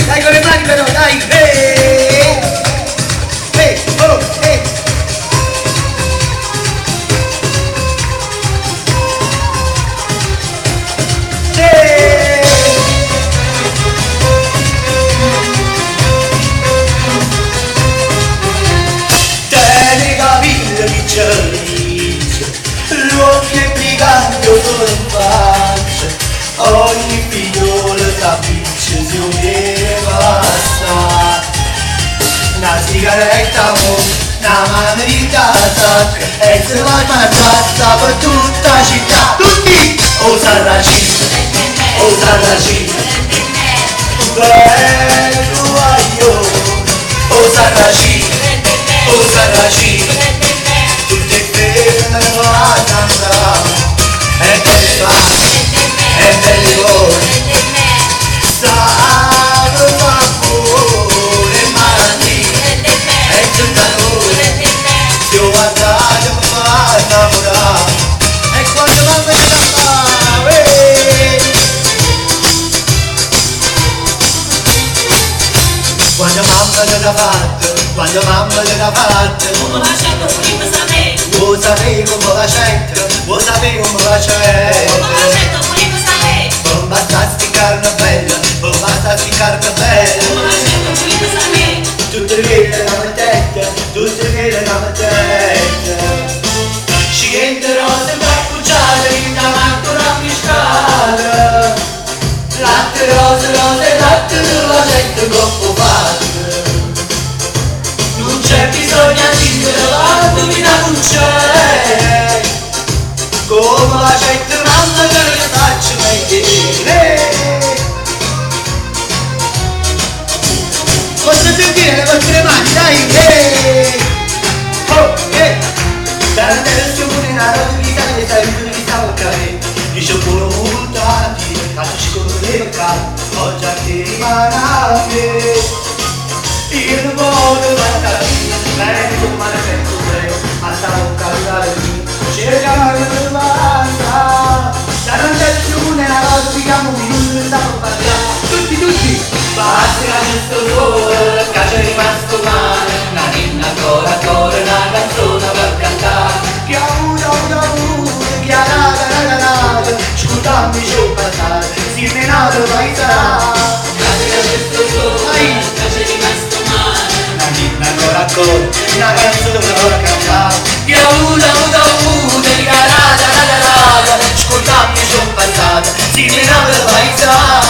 Dai con le mani però, dai! Oh, Devi capire chi c'è l'inizio, l'occhio è brigante solo in faccia, ogni figliola capisce se ne basta. Una sigaretta una mano di casa e se la mangiata per tutta la città. Tutti! O Sarracino, o Sarracino, bello guaglio, o Sarracino, o Sarracino, tutte e tre me vanno a bravo, e belle mani, e belle cuore, sangue vapore e malattie, e tutta noi, se ho guardato mi fa innamorare, e quando mamma mi chiamava, quando mamma te l'ha fatto, quando mamma te l'ha fatto, come la scelta prima sapere, vuoi sapere come la scelta, vuoi sapere come la come la scelta. scelta prima sapere, Non basta sti carne bella, non basta sti carne come bella. la scelta prima sapere, Tutte le vele la testa, tutte le vele la testa. Scende rose impaccucciate, in davanti una piscata. Latte rose, rose, latte della gente troppo facile. Non c'è bisogno di dire la non c'è. Come la gente mamma che le faccio vedere. Posso sentire le vostre mani, dai! Oh, Tarantella il suo pure in arrodo di sale, sai più di salcare. Dice pure multati, faccio ci sono le locali, ho già che rimane a me. Io non voglio mandare, lei non male per tutto, ma stavo a calcolare lì. Cercare per basta. Tarantella il suo pure in arrodo di camo, minuto e stavo a parlare. Tutti! Basta questo cuore, che c'è rimasto male, una ninna ancora, una canzone per cantare. Che ha avuto, che ha dato, scusami ci ho passato, si è nato mai sarà. grazie a questo cuore, che c'è rimasto male, Una ninna ancora, una canzone per cantare. Che ha avuto, che ha dato, scusami ci ho passato, si è nato mai sarà.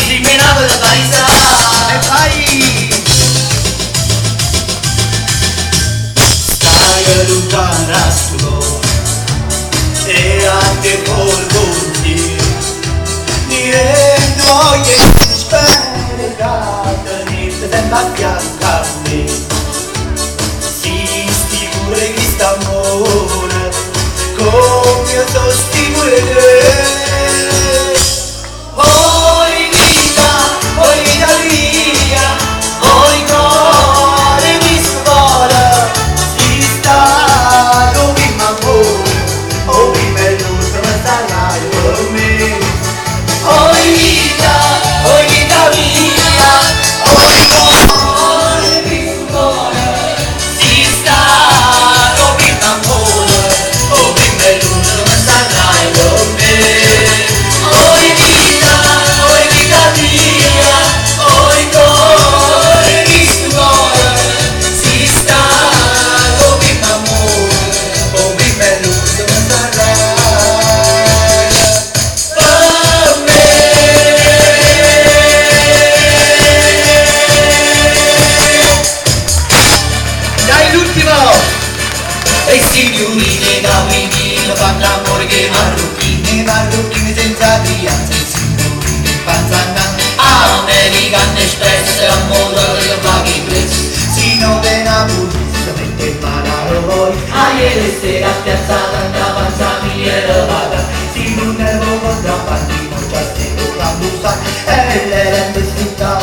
Eliminato da paisa e vai. Stai lontano a scuola e a te colponi niente voglio sperare niente sembra bianca a me si sicure che sta amore come sto sicure. Oi vita mia, oi cuore mi scuola, si sta dove m'amore, o prima è l'ultima ma sarai con me. Oi vita mia, oi cuore mi scuola, si sta dove m'amore, o prima è l'ultima ma sarai con me. Oi vita mia, oi cuore mi scuola, si sta dove m'amore, o prima è l'ultima sarai per me. Dai l'ultimo! E signorine da vinile fanno amore che marruchine senza crianza, e signorine panzana American Express, amore che paghi il prezzo, si non ve ne pulizia, mette il panaro voi, a ieri sera piazzata andava a San Miele vaga, si non ne lo contrabbandino, già stiamo cambusa, e le imbecillità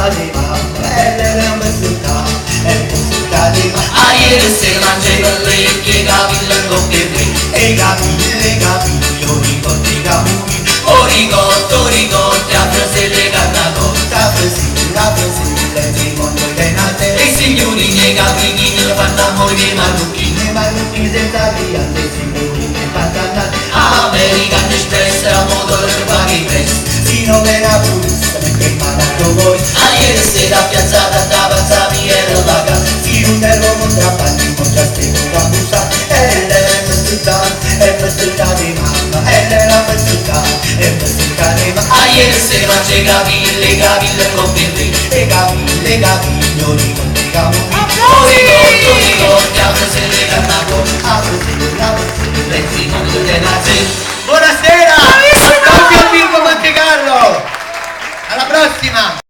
di mamma, e le imbecillità di mamma. A ieri sera mangiava lei che capilla con che e capille, io ricordo i capulli, o ricordo, a frase caprini lo fanno morire i marocchini. I marocchini senza ghiande, simulini e pantanali. American Express, la moto lo paghi presto. Si non è la pulizia, mentre imparato voi. Ieri sera piazzata da Panzani e lo paga. Si non è l'uomo contrabbandi, non già stiamo a bussare. E lei è festeggiata di mamma, e lei la festeggiata, è festeggiata di mamma. Ieri sera mangi capille con birri. Le capille, io ricordiamo qui. Tu ricordi, apre se le cannavo. Apre se Pensi non te nazi. Buonasera! Cambio il Bingo Monte Carlo! Alla prossima!